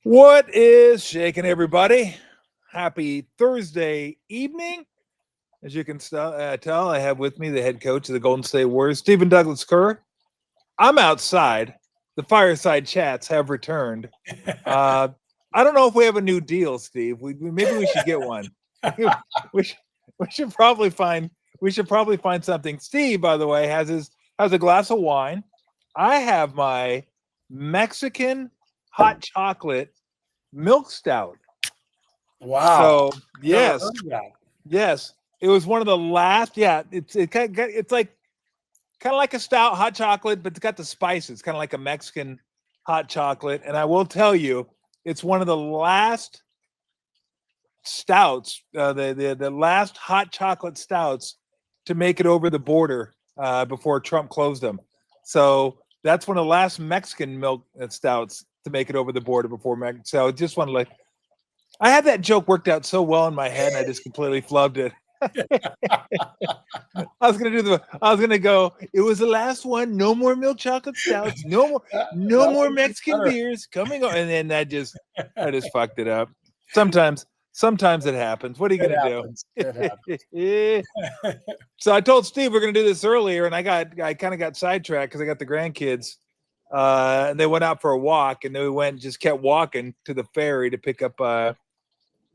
What is shaking, everybody? Happy Thursday evening. As you can tell, I have with me the head coach of the Golden State Warriors, Stephen Douglas Kerr. I'm outside. The fireside chats have returned. I don't know if we have a new deal, Steve. Maybe we should get one. we should probably find something. Steve, by the way, has a glass of wine. I have my Mexican hot chocolate milk stout. Wow. So yes, it was one of the last. Yeah, it's like kind of like a stout hot chocolate, but it's got the spices, kind of like a Mexican hot chocolate. And I will tell you, it's one of the last stouts, the last hot chocolate stouts to make it over the border before Trump closed them. So that's one of the last Mexican milk stouts to make it over the border before Mexico. So just want to I had that joke worked out so well in my head, and I just completely flubbed it. I was gonna go. It was the last one. No more milk chocolate stouts. No more Mexican beers coming on. And then I just fucked it up. Sometimes it happens. What are you gonna do? So I told Steve we're gonna do this earlier, and I kind of got sidetracked because I got the grandkids. And they went out for a walk, and then we went and just kept walking to the ferry to pick up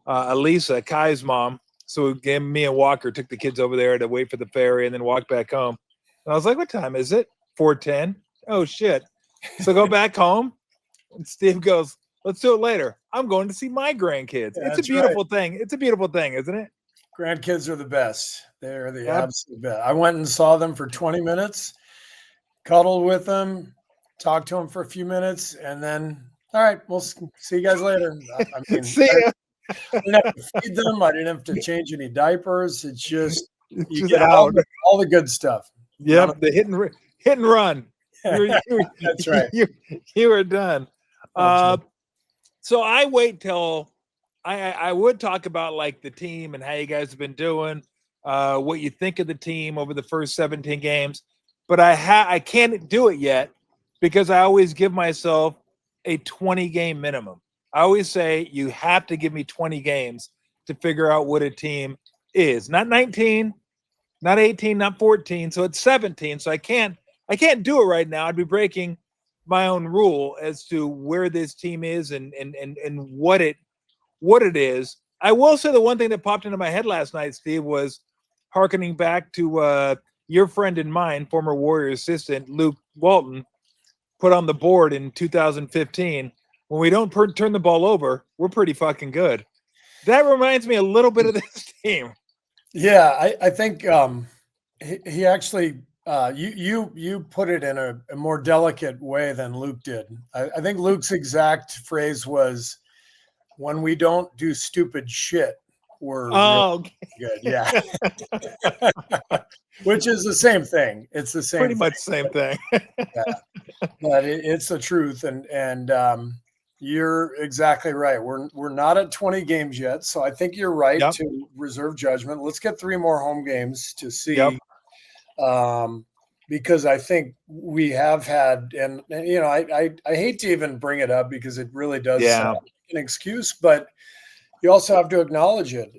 Elisa, Kai's mom. So me and Walker took the kids over there to wait for the ferry and then walk back home. And I was like, what time is it? 4:10. Oh, shit. So go back home. And Steve goes, let's do it later. I'm going to see my grandkids. Yeah, it's a beautiful thing. It's a beautiful thing, isn't it? Grandkids are the best. They're the absolute best. I went and saw them for 20 minutes, cuddled with them, talked to them for a few minutes, and then, all right, we'll see you guys later. I mean, see ya. I didn't have to feed them. I didn't have to change any diapers. It's just you get out all the good stuff. Yep, the hit and run. That's right. You were done. So I wait till I would talk about like the team and how you guys have been doing, what you think of the team over the first 17 games, but I can't do it yet because I always give myself a 20 game minimum. I always say you have to give me 20 games to figure out what a team is. Not 19, not 18, not 14. So it's 17. So I can't do it right now. I'd be breaking my own rule as to where this team is and what it is. I will say the one thing that popped into my head last night, Steve, was hearkening back to your friend and mine, former Warrior assistant Luke Walton, put on the board in 2015. When we don't turn the ball over, we're pretty fucking good. That reminds me a little bit of this team. Yeah, I think he actually you put it in a more delicate way than Luke did. I think Luke's exact phrase was, "When we don't do stupid shit, we're really good." Yeah, which is the same thing. It's the same. Pretty much the same thing. Yeah. But it's the truth, and you're exactly right. We're not at 20 games yet, so I think you're right to reserve judgment. Let's get 3 more home games to see, because I think we have had, and you know, I hate to even bring it up because it really does sound like an excuse, but you also have to acknowledge it.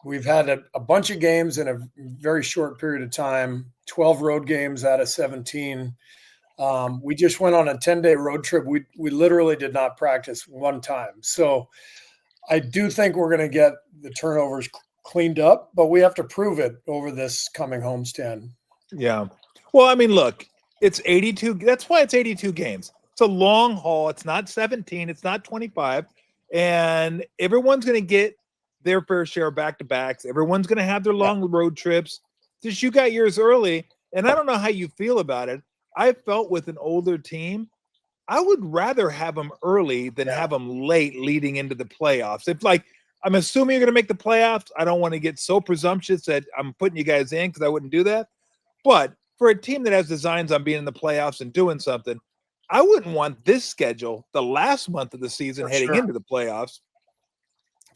We've had a bunch of games in a very short period of time, 12 road games out of 17. We just went on a 10-day road trip. We literally did not practice one time. So I do think we're going to get the turnovers cleaned up, but we have to prove it over this coming homestand. Yeah. Well, I mean, look, it's 82. That's why it's 82 games. It's a long haul. It's not 17. It's not 25. And everyone's going to get their fair share of back-to-backs. Everyone's going to have their long road trips. Just you got yours early. And I don't know how you feel about it. I felt with an older team, I would rather have them early than have them late leading into the playoffs. If I'm assuming you're going to make the playoffs, I don't want to get so presumptuous that I'm putting you guys in because I wouldn't do that. But for a team that has designs on being in the playoffs and doing something, I wouldn't want this schedule the last month of the season heading into the playoffs.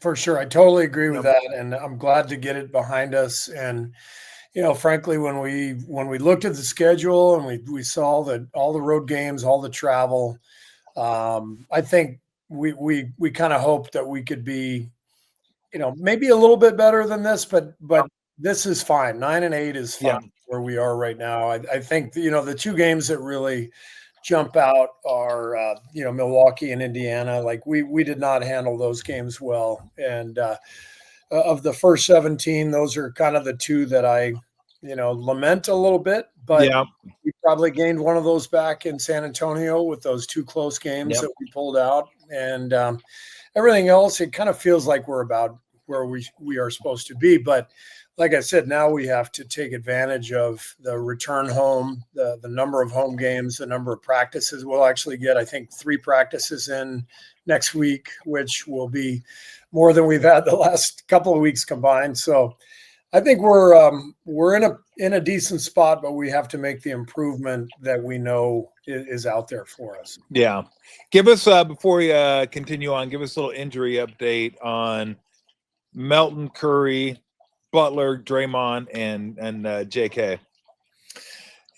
For sure. I totally agree with that. And I'm glad to get it behind us. And you know, frankly, when we looked at the schedule and we saw that all the road games, all the travel, I think we kind of hope that we could be, maybe a little bit better than this, but this is fine. 9-8 is fine where we are right now. I think the two games that really jump out are Milwaukee and Indiana. Like we did not handle those games well, and of the first 17, those are kind of the two that I lament a little bit, but we probably gained one of those back in San Antonio with those two close games that we pulled out, and everything else, it kind of feels like we're about where we are supposed to be. But like I said, now we have to take advantage of the return home, the number of home games, the number of practices. We'll actually get, I think, 3 practices in next week, which will be more than we've had the last couple of weeks combined. So I think we're in a decent spot, but we have to make the improvement that we know is out there for us. Yeah. Give us, before we continue on, give us a little injury update on Melton, Curry, Butler, Draymond, and JK.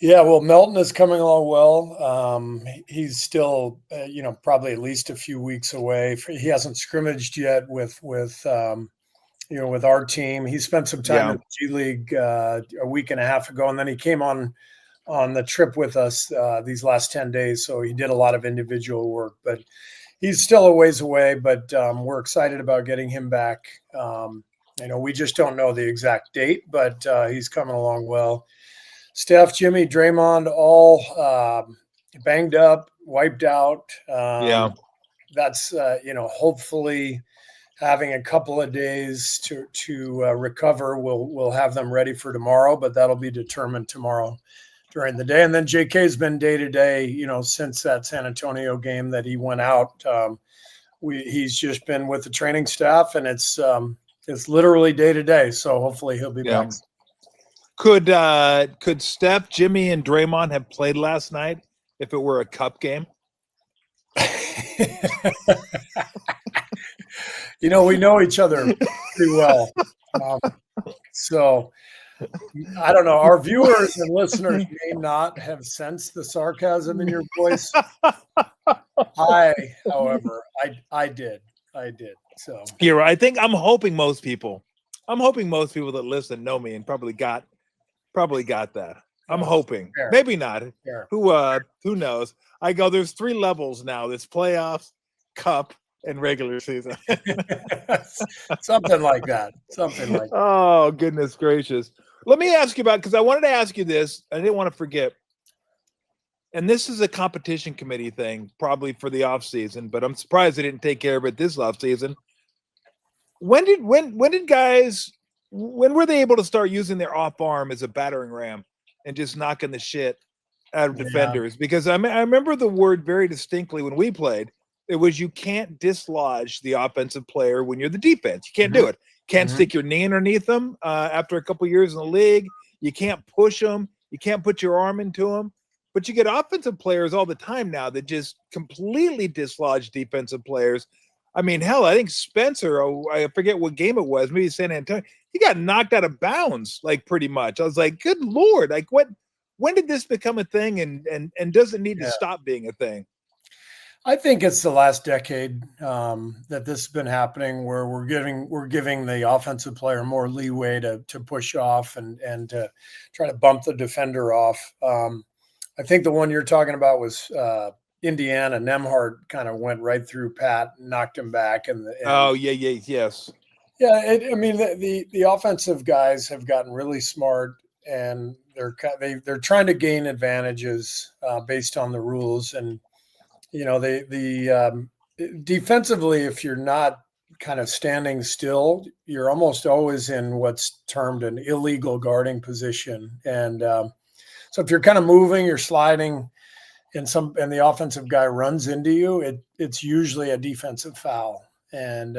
Yeah, well, Melton is coming along well. He's still, probably at least a few weeks away. He hasn't scrimmaged yet with our team. He spent some time in the G League a week and a half ago, and then he came on the trip with us these last 10 days. So he did a lot of individual work, but he's still a ways away. But we're excited about getting him back. We just don't know the exact date, but he's coming along well. Steph, Jimmy, Draymond, all banged up, wiped out. That's hopefully having a couple of days to recover. We'll have them ready for tomorrow, but that'll be determined tomorrow during the day. And then JK's been day to day, since that San Antonio game that he went out. He's just been with the training staff, and it's literally day to day. So hopefully he'll be back. Could Steph, Jimmy, and Draymond have played last night if it were a cup game? We know each other pretty well. So I don't know. Our viewers and listeners may not have sensed the sarcasm in your voice. However, I did. So you're right. I'm hoping most people that listen know me and probably got that. I'm hoping. Fair. Maybe not. Fair. Who knows? I go, there's 3 levels now. There's playoffs, cup, and regular season. Something like that. Oh, goodness gracious. Let me ask you about, because I wanted to ask you this. I didn't want to forget. And this is a competition committee thing, probably for the off season, but I'm surprised they didn't take care of it this off season. When were they able to start using their off arm as a battering ram and just knocking the shit out of defenders? Because I remember the word very distinctly when we played. It was, you can't dislodge the offensive player when you're the defense. You can't do it. Can't stick your knee underneath them after a couple years in the league. You can't push them. You can't put your arm into them. But you get offensive players all the time now that just completely dislodge defensive players. I mean, hell, I think Spencer, I forget what game it was, maybe San Antonio, he got knocked out of bounds, like, pretty much. I was like, good Lord, like, when did this become a thing, and does it need to stop being a thing? I think it's the last decade that this has been happening, where we're giving the offensive player more leeway to push off and to try to bump the defender off. I think the one you're talking about was Indiana. Nemhart kind of went right through Pat, knocked him back, yes. Yeah, the offensive guys have gotten really smart, and they're trying to gain advantages based on the rules. And defensively, if you're not kind of standing still, you're almost always in what's termed an illegal guarding position. And so if you're kind of moving, you're sliding, and the offensive guy runs into you, it's usually a defensive foul. And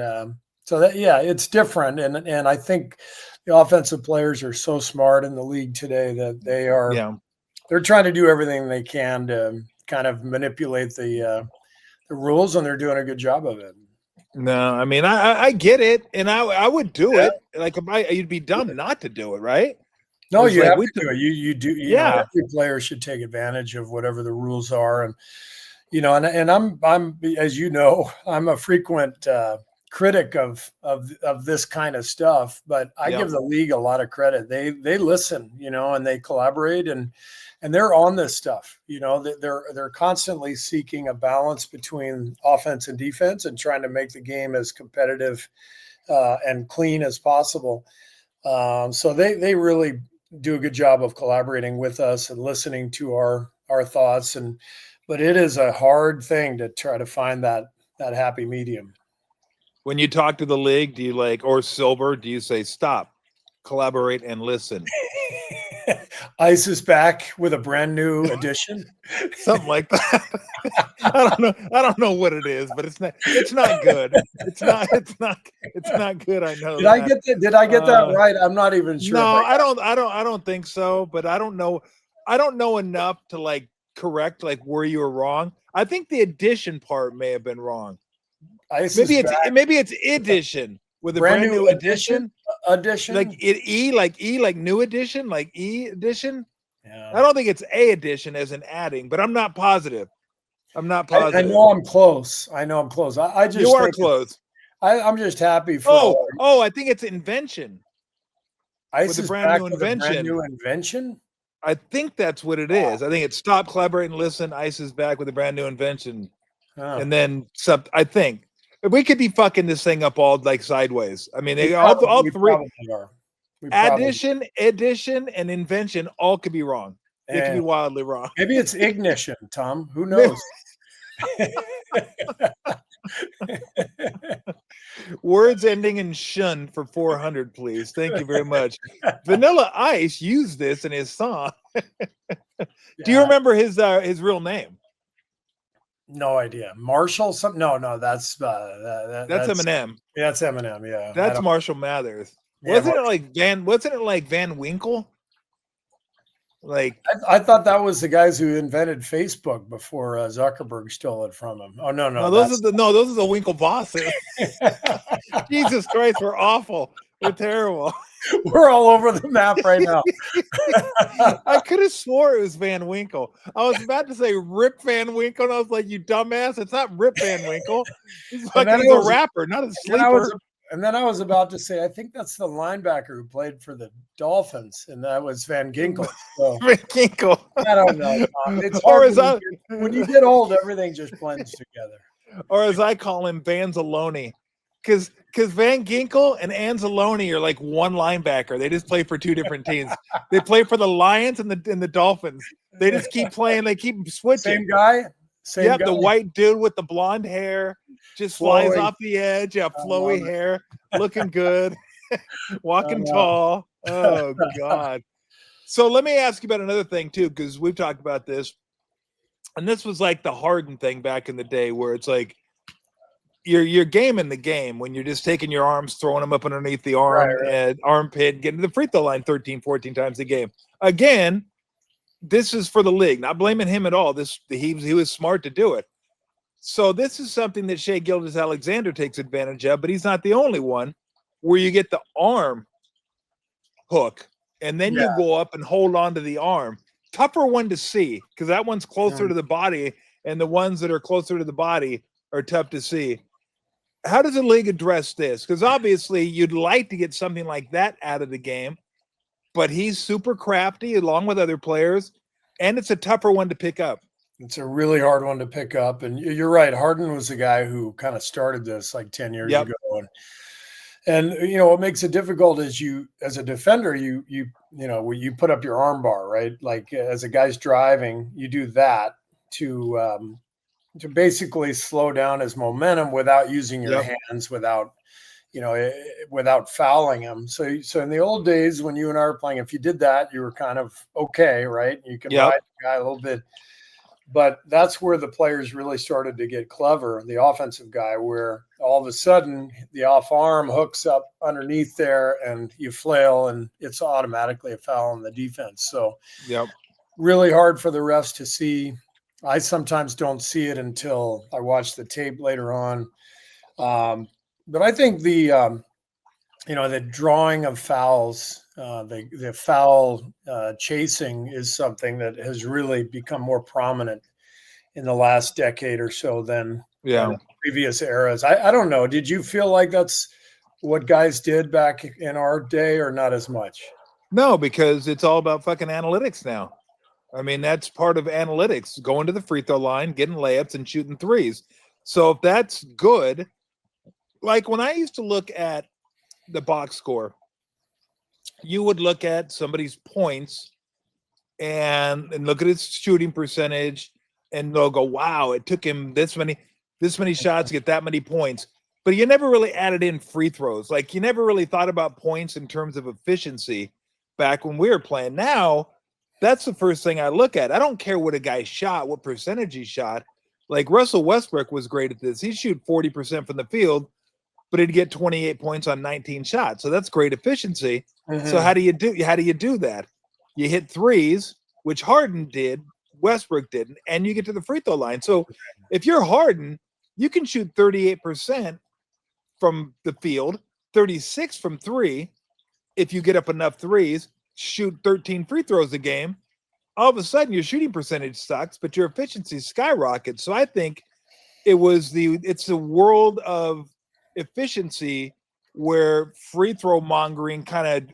so it's different. And I think the offensive players are so smart in the league today that they're trying to do everything they can to kind of manipulate the rules, and they're doing a good job of it. No, I mean, I get it, and I would do it. Like, you'd be dumb not to do it, right? No, you have to do it. You do. Every player should take advantage of whatever the rules are, and and I'm as you know, I'm a frequent critic of this kind of stuff, but I give the league a lot of credit. They listen, and they collaborate, and they're on this stuff. They're constantly seeking a balance between offense and defense and trying to make the game as competitive and clean as possible. So they really do a good job of collaborating with us and listening to our thoughts. But it is a hard thing to try to find that happy medium. When you talk to the league, do you or Silver, do you say stop, collaborate, and listen? Ice is back with a brand new edition. Something like that. I don't know what it is, but it's not good. It's not good. I know. Did I get that right? I'm not even sure. No, I don't think so, but I don't know enough to correct where you were wrong. I think the addition part may have been wrong. Maybe it's edition with a brand new edition. Edition like new edition, E edition. Yeah. I don't think it's a edition as in adding, but I'm not positive. I know I'm close. I just you are close. I'm just happy for. I think it's invention. Ice is back with a brand new invention. I think that's what it is. I think it's stop, collaborate, and listen. Ice is back with a brand new invention, and then I think. We could be fucking this thing up all sideways. I mean, all three are. Addition, and invention all could be wrong. They could be wildly wrong. Maybe it's ignition, Tom. Who knows? Words ending in shun for 400, please. Thank you very much. Vanilla Ice used this in his song. Do you remember his real name? No idea. Marshall something? No, that's Eminem. Yeah, that's Eminem. Yeah, that's Marshall Mathers. Wasn't it like Van Winkle? I thought that was the guys who invented Facebook before Zuckerberg stole it from him. Oh no, those are the Winkle bosses. Jesus Christ, we're awful. We're terrible. We're all over the map right now. I could have swore it was Van Winkle. I was about to say Rip Van Winkle, and I was like, "You dumbass! It's not Rip Van Winkle. He's a rapper, not a sleeper." And then I was about to say, I think that's the linebacker who played for the Dolphins, and that was Van Ginkel. So, Van Ginkel. I don't know. It's hard when you get old, everything just blends together. Or as I call him, Vanzalone. Because Van Ginkel and Anzalone are one linebacker. They just play for two different teams. They play for the Lions and the Dolphins. They just keep playing. They keep switching. Same guy? Same guy. The white dude with the blonde hair just flies off the edge. Yeah, flowy hair, looking good, walking tall. Oh, God. So let me ask you about another thing, too, because we've talked about this. And this was the Harden thing back in the day where it's you're gaming the game when you're just taking your arms, throwing them up underneath the armpit, getting to the free throw line 13, 14 times a game. Again, this is for the league, not blaming him at all. He was smart to do it. So this is something that Shai Gilgeous-Alexander takes advantage of, but he's not the only one where you get the arm hook and then you go up and hold on to the arm. Tougher one to see because that one's closer to the body, and the ones that are closer to the body are tough to see. How does the league address this? Because obviously you'd like to get something like that out of the game, but he's super crafty along with other players, and it's a tougher one to pick up. It's a really hard one to pick up. And you're right. Harden was the guy who kind of started this 10 years ago. And what makes it difficult is you, as a defender, you put up your arm bar, right? As a guy's driving, you do that to basically slow down his momentum without using your hands, without fouling him. So in the old days when you and I were playing, if you did that, you were kind of okay, right? You can ride the guy a little bit. But that's where the players really started to get clever, the offensive guy, where all of a sudden the off arm hooks up underneath there and you flail and it's automatically a foul on the defense. So really hard for the refs to see. I sometimes don't see it until I watch the tape later on. But I think the drawing of fouls, the foul chasing is something that has really become more prominent in the last decade or so than Yeah. previous eras. I don't know. Did you feel like that's what guys did back in our day, or not as much? No, because it's all about fucking analytics now. I mean, that's part of analytics, going to the free throw line, getting layups, and shooting threes. So if that's good, like when I used to look at the box score, you would look at somebody's points and look at his shooting percentage, and they'll go, wow, it took him this many shots to get that many points. But you never really added in free throws. Like you never really thought about points in terms of efficiency back when we were playing. Now, that's the first thing I look at. I don't care what a guy shot, what percentage he shot. Like Russell Westbrook was great at this. He'd shoot 40% from the field, but he'd get 28 points on 19 shots. So that's great efficiency. Mm-hmm. So how do you do that? You hit threes, which Harden did, Westbrook didn't, and you get to the free throw line. So if you're Harden, you can shoot 38% from the field, 36 from three. If you get up enough threes, shoot 13 free throws a game, all of a sudden your shooting percentage sucks, but your efficiency skyrockets. So I think it's the world of efficiency where free throw mongering kind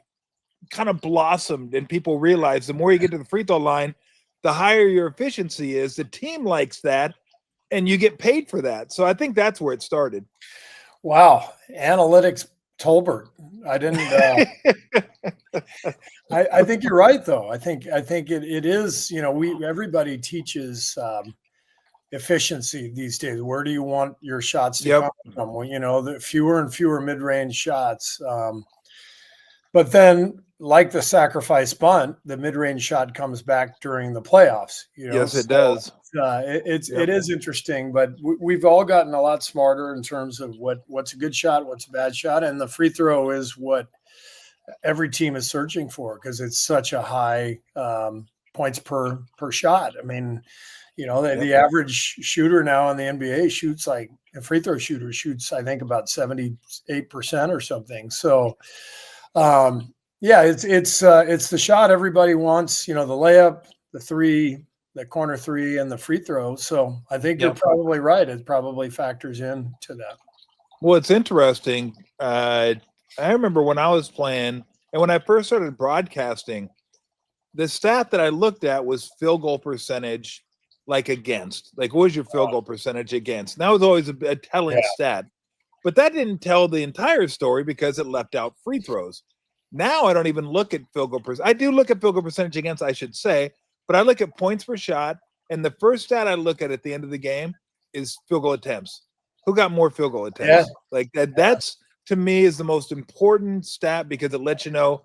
of blossomed, and people realize the more you get to the free throw line, the higher your efficiency is. The team likes that, and you get paid for that. So I think that's where it started. Wow, analytics, Tolbert. I didn't. I think you're right, though. I think it is. Everybody teaches efficiency these days. Where do you want your shots to come from? Well, the fewer and fewer mid-range shots. But then, like the sacrifice bunt, the mid-range shot comes back during the playoffs. Yes, it does. It is interesting, but we've all gotten a lot smarter in terms of what's a good shot, what's a bad shot, and the free throw is what every team is searching for because it's such a high points per shot. I mean, the average shooter now in the NBA shoots like a free throw shooter shoots, I think, about 78% or something. So. It's the shot everybody wants, the layup, the three, the corner three, and the free throw. So I think you're probably right. It probably factors into that. Well, it's interesting. I remember when I was playing and when I first started broadcasting, the stat that I looked at was field goal percentage, against. What was your field goal percentage against? And that was always a telling stat. But that didn't tell the entire story because it left out free throws. Now I don't even look at field goal percentage. I do look at field goal percentage against, I should say, but I look at points per shot. And the first stat I look at the end of the game is field goal attempts. Who got more field goal attempts? That's, to me, is the most important stat because it lets you know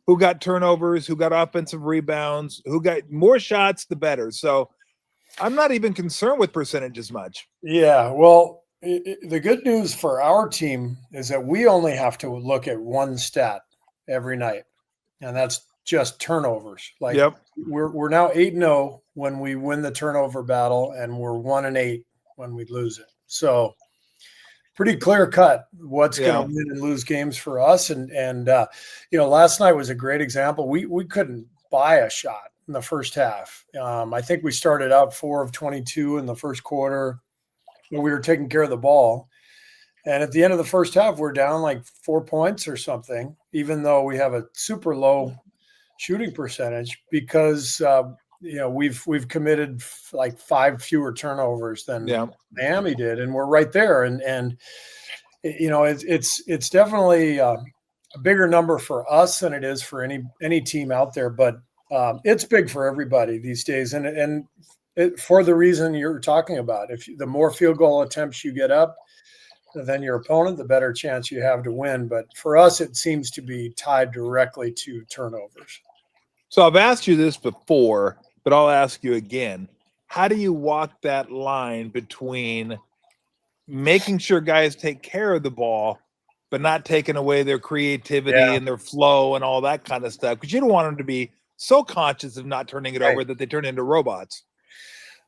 who got turnovers, who got offensive rebounds, who got more shots, the better. So I'm not even concerned with percentage as much. Yeah, well, the good news for our team is that we only have to look at one stat every night, and that's just turnovers. We're now 8-0 when we win the turnover battle, and we're 1-8 when we lose it. So pretty clear cut what's going to win and lose games for us. And last night was a great example. We couldn't buy a shot in the first half. I think we started out 4 of 22 in the first quarter. We were taking care of the ball. And at the end of the first half, we're down 4 points or something, even though we have a super low shooting percentage because, we've committed 5 fewer turnovers than Miami did. And we're right there. And it's definitely a bigger number for us than it is for any team out there. But it's big for everybody these days. And for the reason you're talking about, the more field goal attempts you get up than your opponent, the better chance you have to win. But for us, it seems to be tied directly to turnovers. So I've asked you this before, but I'll ask you again. How do you walk that line between making sure guys take care of the ball, but not taking away their creativity and their flow and all that kind of stuff? Because you don't want them to be so conscious of not turning it over that they turn into robots.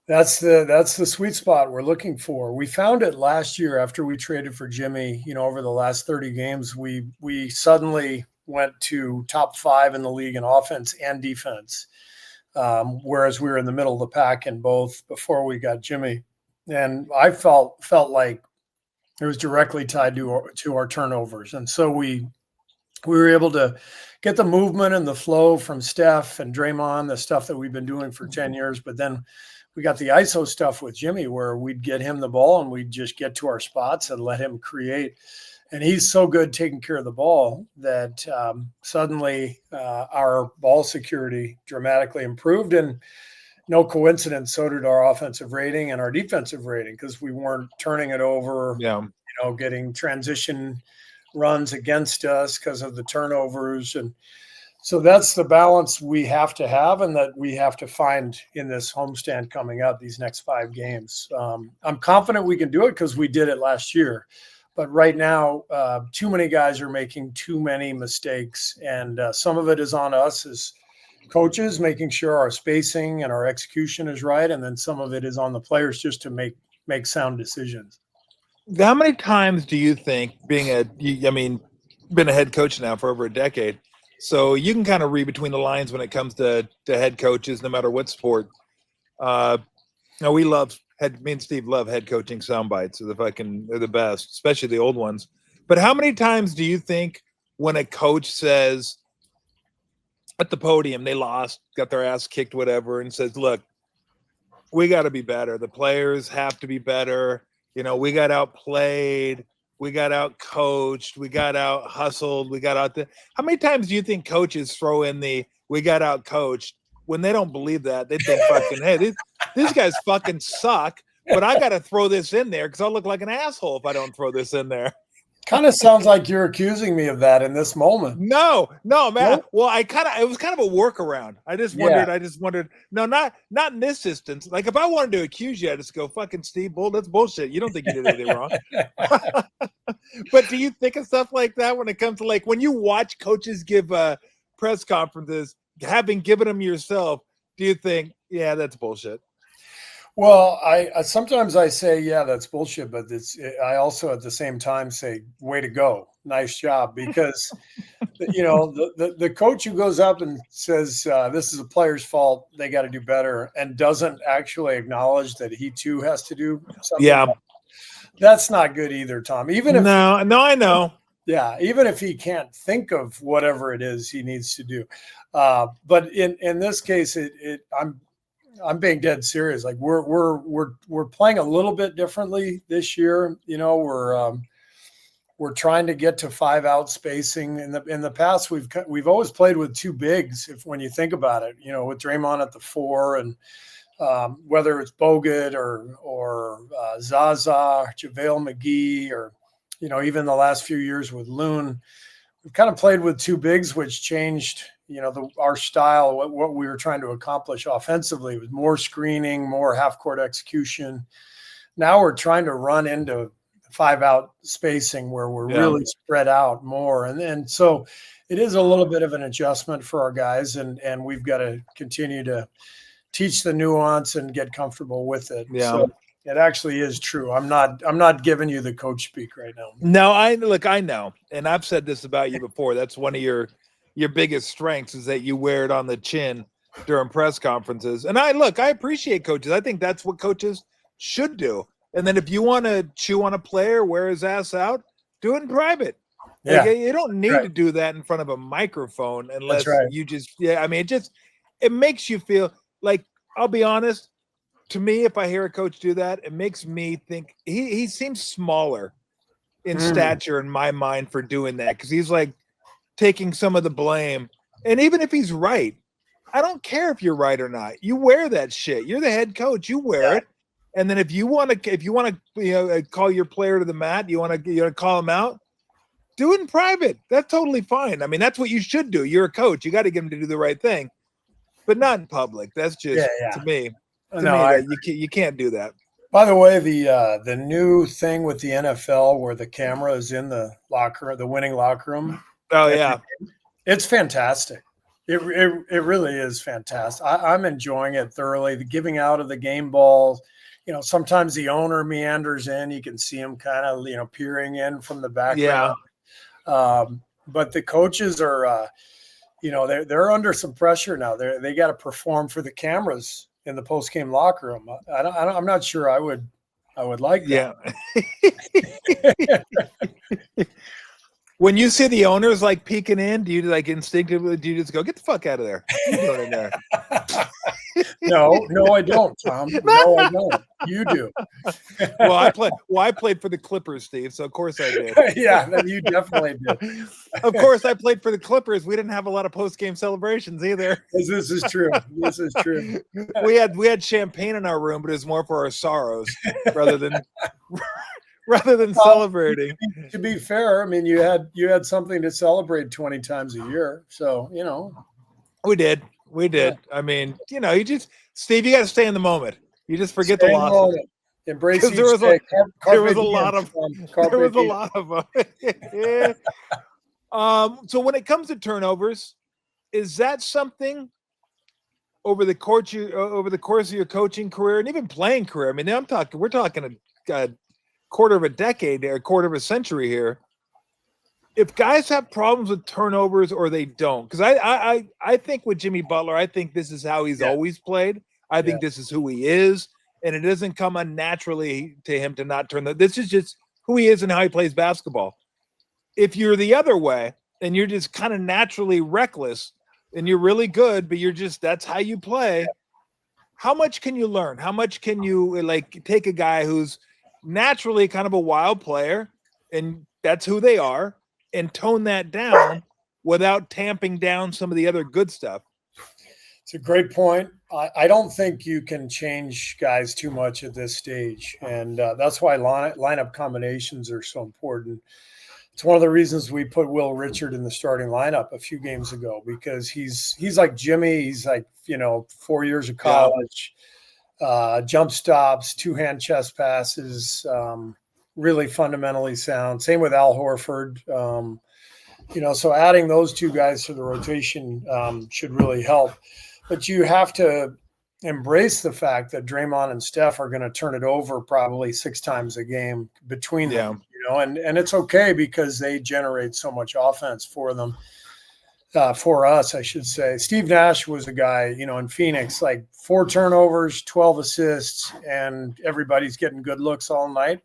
That's the sweet spot we're looking for. We found it last year after we traded for Jimmy. Over the last 30 games, we suddenly went to top 5 in the league in offense and defense. whereas we were in the middle of the pack in both before we got Jimmy. And I felt like it was directly tied to our turnovers. And so we were able to get the movement and the flow from Steph and Draymond, the stuff that we've been doing for 10 years. But then we got the ISO stuff with Jimmy where we'd get him the ball and we'd just get to our spots and let him create. And he's so good taking care of the ball that suddenly our ball security dramatically improved. And no coincidence, so did our offensive rating and our defensive rating, because we weren't turning it over, getting transition runs against us because of the turnovers. And so that's the balance we have to have and that we have to find in this homestand coming up, these next 5 games. I'm confident we can do it because we did it last year. But right now, too many guys are making too many mistakes. And some of it is on us as coaches, making sure our spacing and our execution is right. And then some of it is on the players just to make sound decisions. How many times do you think, been a head coach now for over a decade, so you can kind of read between the lines when it comes to head coaches, no matter what sport. Me and Steve love head coaching sound bites. They're the best, especially the old ones. But how many times do you think when a coach says at the podium, they lost, got their ass kicked, whatever, and says, look, we got to be better. The players have to be better. We got outplayed, we got out-coached, we got out-hustled, we got out there. How many times do you think coaches throw in we got out-coached when they don't believe that? They think fucking, hey, these guys fucking suck, but I got to throw this in there because I'll look like an asshole if I don't throw this in there. Kind of sounds like you're accusing me of that in this moment. No, man. Nope. Well, it was kind of a workaround. I just wondered. No, not in this instance. Like if I wanted to accuse you, I just go, fucking Steve, that's bullshit. You don't think you did anything wrong. But do you think of stuff like that when it comes to when you watch coaches give press conferences, having given them yourself, do you think, yeah, that's bullshit? Well, I sometimes I say, yeah, that's bullshit, but I also at the same time say, way to go, nice job, because the coach who goes up and says this is a player's fault, they got to do better, and doesn't actually acknowledge that he too has to do something. Yeah, that's not good either, Tom. Even if I know. Yeah, even if he can't think of whatever it is he needs to do, but in this case, I'm being dead serious. Like we're playing a little bit differently this year. We're trying to get to 5-out spacing. In the past, we've always played with 2 bigs. When you think about it, with Draymond at the 4, and whether it's Bogut or Zaza, JaVale McGee, or even the last few years with Loon, we've kind of played with 2 bigs, which changed. Our style, what we were trying to accomplish offensively was more screening, more half-court execution. Now we're trying to run into 5-out spacing where we're really spread out more. And so it is a little bit of an adjustment for our guys, and we've got to continue to teach the nuance and get comfortable with it. Yeah. So it actually is true. I'm not giving you the coach speak right now. No, I know. And I've said this about you before. That's one of your biggest strengths, is that you wear it on the chin during press conferences. And I appreciate coaches. I think that's what coaches should do. And then if you want to chew on a player, wear his ass out, do it in private. Yeah. You don't need to do that in front of a microphone unless you just, it makes you feel like, I'll be honest, to me, if I hear a coach do that, it makes me think he seems smaller in stature in my mind for doing that. Cause he's taking some of the blame. And even if he's right, I don't care if you're right or not. You wear that shit. You're the head coach. You wear it. And then if you want to call your player to the mat, you want to call him out, do it in private. That's totally fine. I mean, that's what you should do. You're a coach. You got to get him to do the right thing, but not in public. That's just to me. You can't do that. By the way, the new thing with the NFL where the camera is in the winning locker room. Oh yeah, it's fantastic. It really is fantastic. I'm enjoying it thoroughly. The giving out of the game ball. Sometimes the owner meanders in. You can see him kind of peering in from the background. Yeah. But the coaches are, they're under some pressure now. They got to perform for the cameras in the post game locker room. I'm not sure I would like that. Yeah. When you see the owners like peeking in, do you like instinctively just go, get the fuck out of there? What are you doing in there? No, I don't, Tom. No, I don't. You do. Well, I played for the Clippers, Steve, so of course I did. Yeah, then you definitely did. Of course, I played for the Clippers. We didn't have a lot of post-game celebrations either. This is true. This is true. We had champagne in our room, but it was more for our sorrows rather than celebrating. To be fair, I mean, you had something to celebrate 20 times a year, so we did. Yeah. I mean, Steve, you got to stay in the moment. You just forget the losses. Embrace each there was day. There was a lot of them. So when it comes to turnovers, is that something over the course of your coaching career and even playing career? I mean, we're talking a quarter of a decade, a quarter of a century here. If guys have problems with turnovers or they don't, because I think with Jimmy Butler, I think this is how he's always played. I think this is who he is, and it doesn't come unnaturally to him to not turn this is just who he is and how he plays basketball. If you're the other way and you're just kind of naturally reckless and you're really good, but that's how you play, how much can you learn? How much can you take a guy who's naturally kind of a wild player and that's who they are, and tone that down without tamping down some of the other good stuff? It's a great point. I don't think you can change guys too much at this stage, and that's why lineup combinations are so important. It's one of the reasons we put Will Richard in the starting lineup a few games ago, because he's like Jimmy. He's like 4 years of college, jump stops, two-hand chest passes, really fundamentally sound. Same with Al Horford. So adding those two guys to the rotation should really help. But you have to embrace the fact that Draymond and Steph are going to turn it over probably 6 times a game between them. And it's okay because they generate so much offense for them. For us, I should say. Steve Nash was a guy, in Phoenix, like 4 turnovers, 12 assists, and everybody's getting good looks all night.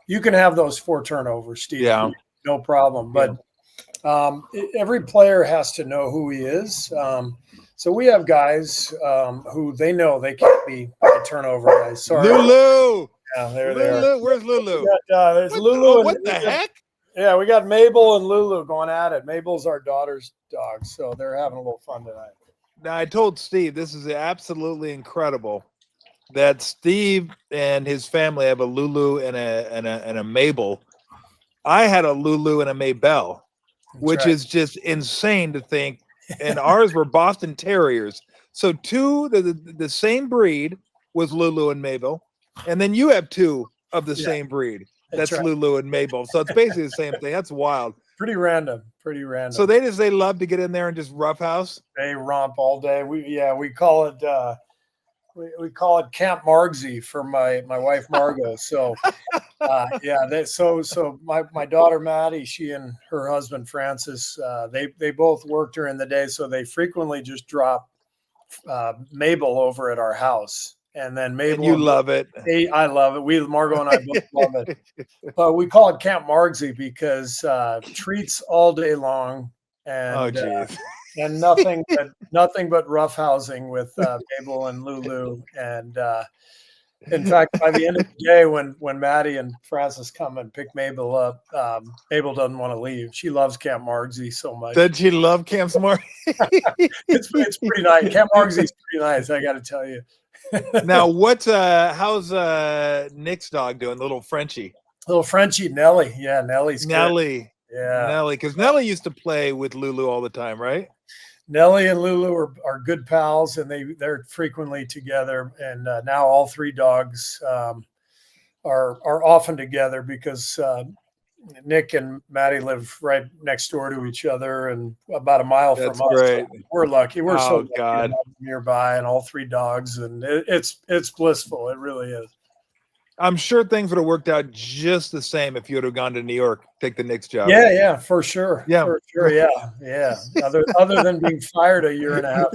You can have those 4 turnovers, Steve. Yeah. No problem. But every player has to know who he is. So we have guys who they know they can't be turnover guys. Sorry. Lulu. Yeah, there they are. Where's Lulu? There's Lulu. What the heck? Yeah, we got Mabel and Lulu going at it. Mabel's our daughter's dog, so they're having a little fun tonight. Now, I told Steve this is absolutely incredible that Steve and his family have a Lulu and a Mabel. I had a Lulu and a Maybell, which is just insane to think. And ours were Boston Terriers. So the same breed was Lulu and Mabel. And then you have 2 of the same breed. That's right. Lulu and Mabel. So it's basically the same thing. That's wild. Pretty random. So they love to get in there and just roughhouse. They romp all day. We call it we call it Camp Margsy for my wife Margot. So so my daughter Maddie, she and her husband Francis, they both work during the day, so they frequently just drop Mabel over at our house. And then Mabel, and you love it. I love it. Margot and I both love it. But we call it Camp Margsy because treats all day long, and and nothing but roughhousing with Mabel and Lulu. And in fact, by the end of the day, when Maddie and Francis come and pick Mabel up, Mabel doesn't want to leave. She loves Camp Margsy so much. Did she love Camp Margsy? It's pretty nice. Camp Margsy's pretty nice, I got to tell you. Now, how's Nick's dog doing? Little Frenchie, Nellie. Yeah, Nellie's Nellie. Good. Yeah, Nellie, because Nellie used to play with Lulu all the time, right? Nellie and Lulu are good pals, and they're frequently together. And now all 3 dogs are often together because Nick and Maddie live right next door to each other and about a mile from us. Great. So we're lucky. We're so lucky God. to have them nearby, and all 3 dogs, and it's blissful. It really is. I'm sure things would have worked out just the same if you would have gone to New York, take the Knicks job. Yeah, for sure. Yeah. For sure. Yeah. Other than being fired a year and a half.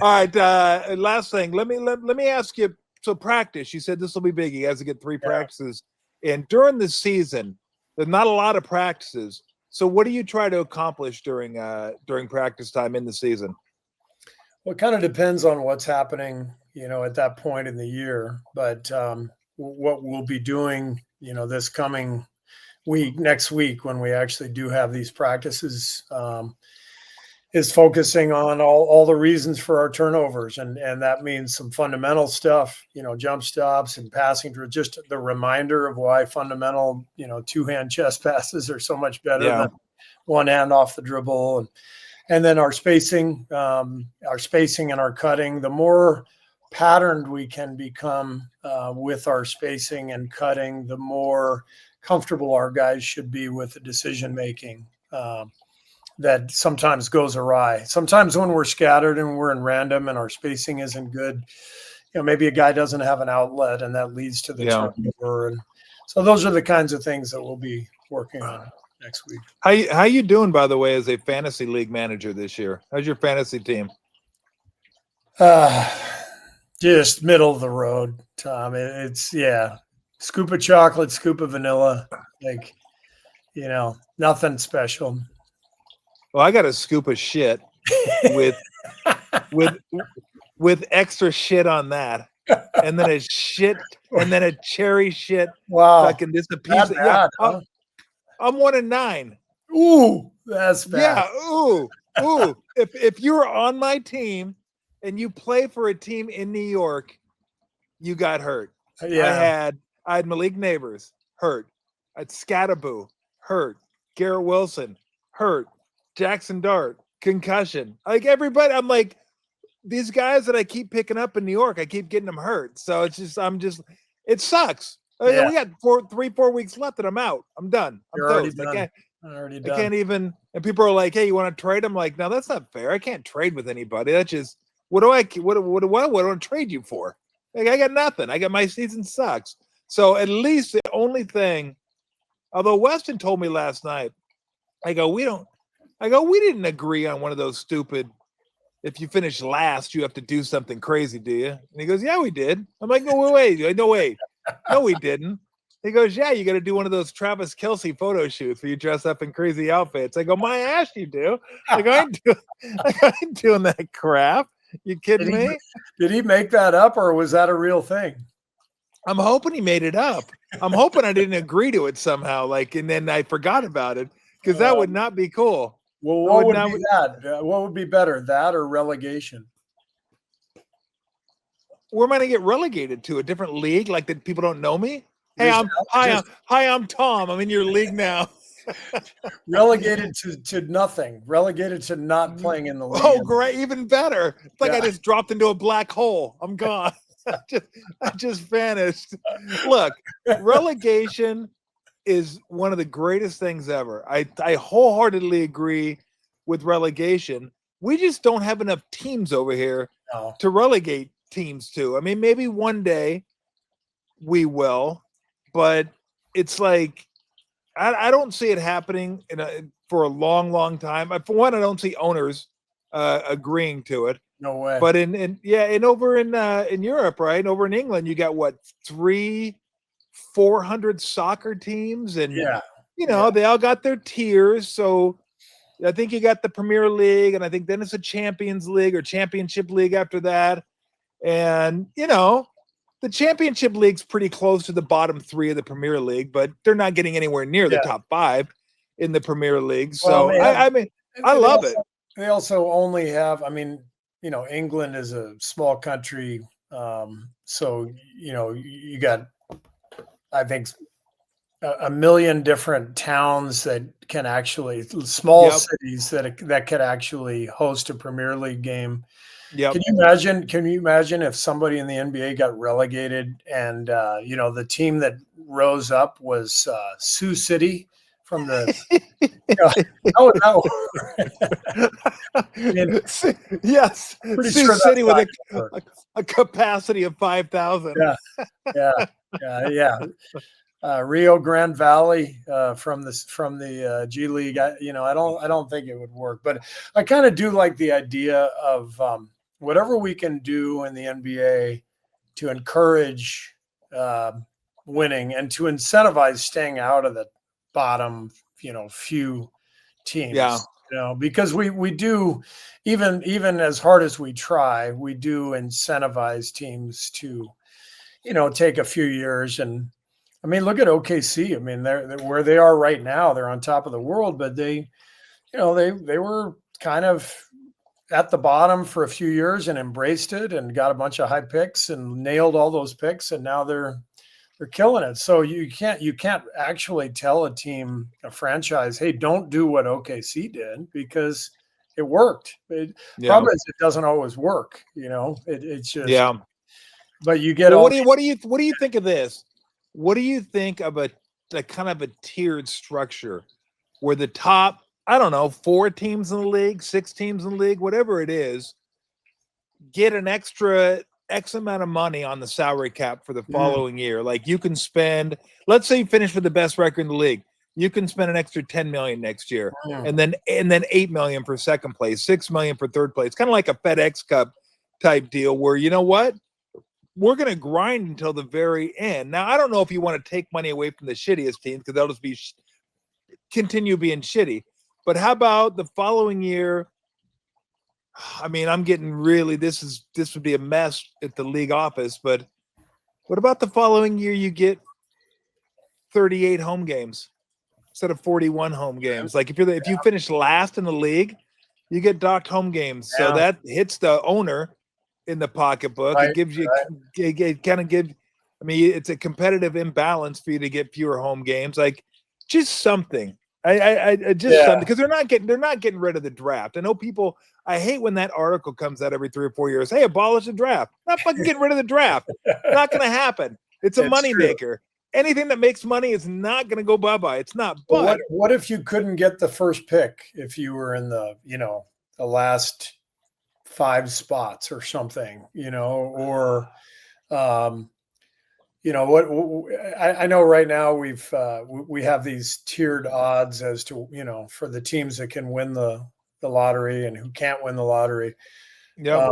All right. Last thing. Let me ask you. So practice. You said this will be big. You guys will get 3 practices, and during the season, there's not a lot of practices. So what do you try to accomplish during practice time in the season? Well, it kind of depends on what's happening, at that point in the year. But what we'll be doing, this coming next week, when we actually do have these practices, is focusing on all the reasons for our turnovers. And that means some fundamental stuff, jump stops and passing through, just the reminder of why fundamental, 2-hand chest passes are so much better than one hand off the dribble. And then our spacing and our cutting, the more patterned we can become with our spacing and cutting, the more comfortable our guys should be with the decision making that sometimes goes awry. Sometimes when we're scattered and we're in random and our spacing isn't good, maybe a guy doesn't have an outlet and that leads to the turnover. And so those are the kinds of things that we'll be working on next week. How you doing, by the way, as a fantasy league manager this year? How's your fantasy team? Just middle of the road, Tom. It's scoop of chocolate, scoop of vanilla, nothing special. Well, I got a scoop of shit with extra shit on that, and then a cherry shit. Wow, fucking this a piece of huh? I'm 1-9. Ooh, that's bad. Yeah, ooh. If you were on my team and you play for a team in New York, you got hurt. Yeah. I had Malik Neighbors, hurt. I had Scattaboo, hurt. Garrett Wilson, hurt. Jackson Dart, concussion. Like everybody, I'm like, these guys that I keep picking up in New York, I keep getting them hurt. So it sucks. Yeah. We got 4 weeks left and I'm out. I'm done. You're already done. I can't even, and people are like, hey, you want to trade? I'm like, no, that's not fair. I can't trade with anybody. That's just, what do I trade you for? Like, I got nothing. My season sucks. So at least the only thing, although Weston told me last night, we didn't agree on one of those stupid, if you finish last, you have to do something crazy, do you? And he goes, yeah, we did. I'm like, no, wait. No, we didn't. He goes, yeah, you got to do one of those Travis Kelce photo shoots where you dress up in crazy outfits. I go, my ass, you do. Like, I ain't doing that crap. You kidding me? Did he make that up, or was that a real thing? I'm hoping he made it up. I'm hoping I didn't agree to it somehow, and then I forgot about it, because that would not be cool. Well, what would be that? What would be better, that or relegation? Where am I going to get relegated to? A different league, like that people don't know me? Hey, I'm Tom. I'm in your league now. Relegated to nothing. Relegated to not playing in the league. Oh, great! Even better. It's like I just dropped into a black hole. I'm gone. I just vanished. Look, relegation is one of the greatest things ever. I wholeheartedly agree with relegation. We just don't have enough teams over here to relegate teams to. I mean, maybe one day we will, but it's like I don't see it happening for a long, long time. For one, I don't see owners agreeing to it. No way. But and over in Europe, right? Over in England, you got what, 400 soccer teams, and they all got their tiers. So I think you got the Premier League, and I think then it's a Champions League or Championship League after that. And the Championship League's pretty close to the bottom 3 of the Premier League, but they're not getting anywhere near the top 5 in the Premier League. So I love it. They also only have, England is a small country. So, you got, I think, a million different towns that can actually, small cities that could actually host a Premier League game. Yep. Can you imagine if somebody in the NBA got relegated and, the team that rose up was Sioux City from the. How would that work? I mean, yes, pretty Sioux sure City with work. a capacity of 5,000. Yeah. Rio Grande Valley from the G League. I don't think it would work, but I kind of do like the idea of whatever we can do in the NBA to encourage winning and to incentivize staying out of the bottom, few teams. Yeah. Because we do, even as hard as we try, we do incentivize teams to, take a few years. And I mean, look at OKC. I mean, they're where they are right now. They're on top of the world, but they were kind of at the bottom for a few years and embraced it and got a bunch of high picks and nailed all those picks, and now they're killing it. So you can't actually tell a team, a franchise, hey, don't do what OKC did, because it worked. Problem is it doesn't always work. It's just But you get what do you think of this? What do you think of a kind of a tiered structure where the top, I don't know, 4 teams in the league, 6 teams in the league, whatever it is, get an extra X amount of money on the salary cap for the following year? Like, you can spend, let's say you finish with the best record in the league, you can spend an extra 10 million next year, and then 8 million for second place, 6 million for third place. Kind of like a FedEx Cup type deal where, you know what, we're going to grind until the very end. Now, I don't know if you want to take money away from the shittiest teams, because they'll just continue being shitty. But how about the following year? I mean, I'm getting really, this would be a mess at the league office, but what about the following year? You get 38 home games instead of 41 home games. Like, if you finish last in the league, you get docked home games. So that hits the owner in the pocketbook. It gives you, it kind of gives, I mean, it's a competitive imbalance for you to get fewer home games. Like, just something. Something, because they're not getting rid of the draft. I know people, I hate when that article comes out every 3 or 4 years. Hey, abolish the draft. Not fucking getting rid of the draft. Not going to happen. It's a moneymaker. Anything that makes money is not going to go bye-bye. It's not. But what if you couldn't get the first pick if you were in the, the last 5 spots or something, or, I know right now we have these tiered odds as to, for the teams that can win the lottery and who can't win the lottery. Yeah.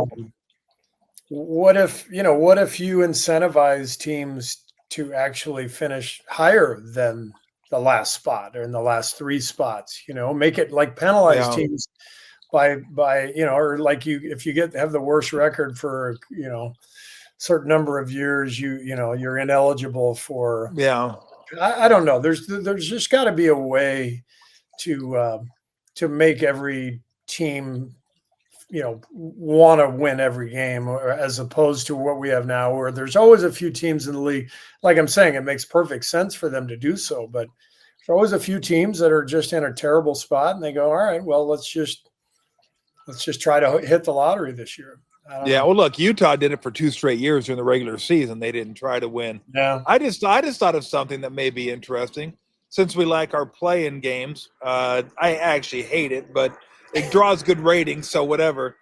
What if you incentivize teams to actually finish higher than the last spot or in the last 3 spots, make it like penalize teams by, or like if you have the worst record for, certain number of years, you're ineligible for. I don't know. There's just got to be a way to make every team, want to win every game, as opposed to what we have now, where there's always a few teams in the league. Like I'm saying, it makes perfect sense for them to do so, but there's always a few teams that are just in a terrible spot, and they go, all right, well, let's just try to hit the lottery this year. Well, look, Utah did it for 2 straight years during the regular season. They didn't try to win. I just thought of something that may be interesting, since we like our play-in games. I actually hate it, but it draws good ratings, so whatever.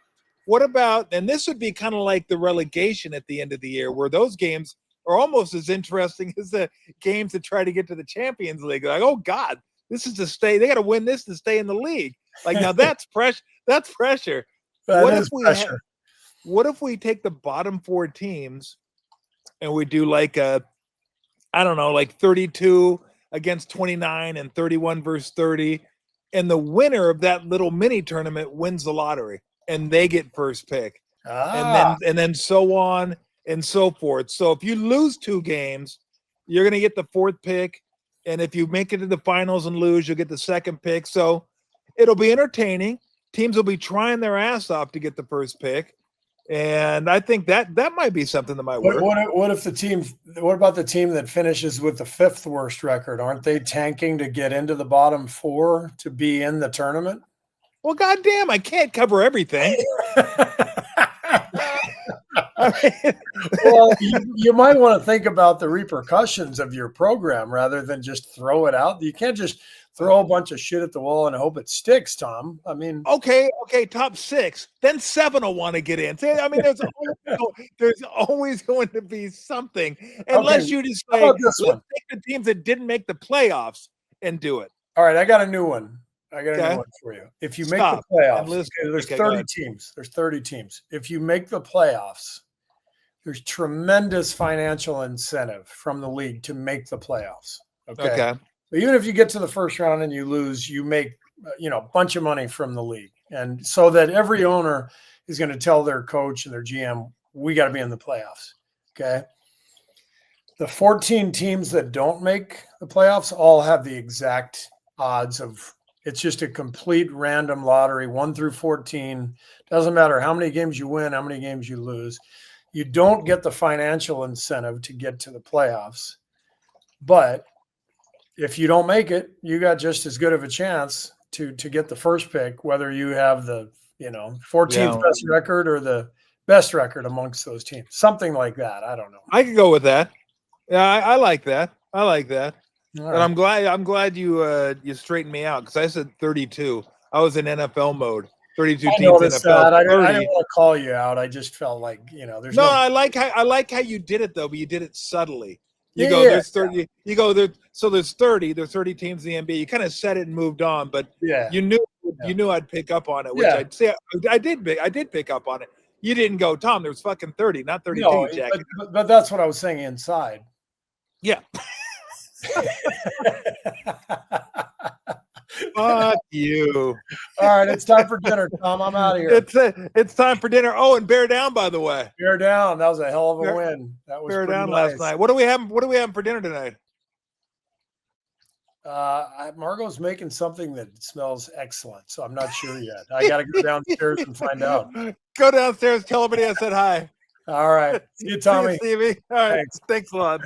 What about, and this would be kind of like the relegation at the end of the year, where those games are almost as interesting as the games that try to get to the Champions League. Like, oh God, this is to stay. They got to win this to stay in the league. Like, now that's pressure. That's pressure. What if we take the bottom 4 teams and we do like like 32 against 29 and 31 versus 30, and the winner of that little mini tournament wins the lottery and they get first pick, and then so on and so forth. So if you lose 2 games, you're going to get the 4th pick, and if you make it to the finals and lose, you'll get the 2nd pick. So it'll be entertaining. Teams will be trying their ass off to get the first pick. And I think that might be something that might work. What about the team that finishes with the 5th worst record? Aren't they tanking to get into the bottom 4 to be in the tournament? Well, goddamn, I can't cover everything. Well, you might want to think about the repercussions of your program rather than just throw it out. You can't just throw a bunch of shit at the wall and hope it sticks, Tom. I mean, okay, top 6, then 7 will want to get in. I mean, there's always going to be something, unless you just say, let's take the teams that didn't make the playoffs and do it. All right, I got a new one. I got a new one for you. If you make the playoffs, there's 30 teams. There's 30 teams. If you make the playoffs, there's tremendous financial incentive from the league to make the playoffs. Okay. So even if you get to the first round and you lose, you make a bunch of money from the league, and so that every owner is going to tell their coach and their GM, we got to be in the playoffs. Okay. The 14 teams that don't make the playoffs all have the exact odds of. It's just a complete random lottery, 1 through 14. Doesn't matter how many games you win, how many games you lose. You don't get the financial incentive to get to the playoffs. But if you don't make it, you got just as good of a chance to get the first pick, whether you have the 14th best record or the best record amongst those teams. Something like that. I don't know. I could go with that. Yeah, I like that. I like that. Right. And I'm glad you straightened me out, because I said 32. I was in NFL mode. 32 teams. NFL. I didn't want to call you out. I just felt like there's no. I like how you did it though, but you did it subtly. There's 30. You go there. So there's 30. There's 30 teams in the NBA. You kind of said it and moved on, but you knew I'd pick up on it, which I'd say I did pick up on it. You didn't go, Tom. There's fucking 30, not 32. No, Jack. But that's what I was saying inside. Yeah. Fuck you. All right, it's time for dinner, Tom. I'm out of here. It's time for dinner. Oh, and bear down, by the way. Bear down. That was a hell of a win. That was bear down nice. Last night. What do we have for dinner tonight? Margot's making something that smells excellent, so I'm not sure yet. I got to go downstairs and find out. Go downstairs. Tell everybody I said hi. All right. See you, Tommy. See you, Stevie. All right. Thanks a lot.